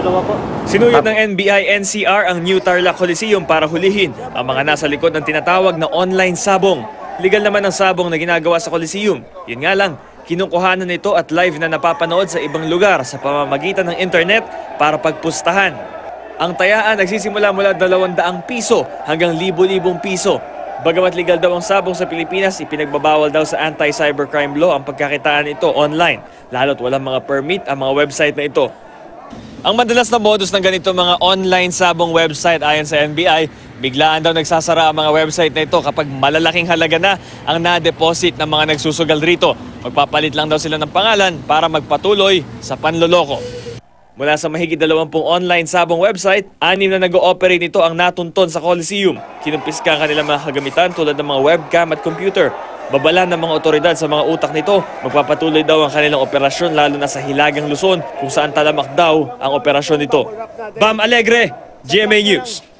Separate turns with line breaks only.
dalawa po.
Sinuyod ng NBI-NCR ang New Tarlac Coliseum para hulihin ang mga nasa likod ng tinatawag na online sabong. Legal naman ang sabong na ginagawa sa Coliseum. Yun nga lang, kinukuhanan nito at live na napapanood sa ibang lugar sa pamamagitan ng internet para pagpustahan. Ang tayaan nagsisimula mula 200 piso hanggang libo-libong piso. Bagamat legal daw ang sabong sa Pilipinas, ipinagbabawal daw sa anti-cybercrime law ang pagkakitaan ito online, lalo't walang mga permit ang mga website na ito. Ang madalas na modus ng ganito mga online sabong website ayon sa NBI, biglaan daw nagsasara ang mga website na ito kapag malalaking halaga na ang na-deposit ng mga nagsusugal rito. Magpapalit lang daw sila ng pangalan para magpatuloy sa panloloko. Mula sa mahigit 20 online sabong website, 6 na nag-ooperate nito ang natunton sa Coliseum. Kinumpiska ang kanilang mga kagamitan tulad ng mga webcam at computer. Babala ng mga otoridad sa mga utak nito, magpapatuloy daw ang kanilang operasyon lalo na sa Hilagang Luzon kung saan talamak daw ang operasyon nito. Bam Alegre, GMA News.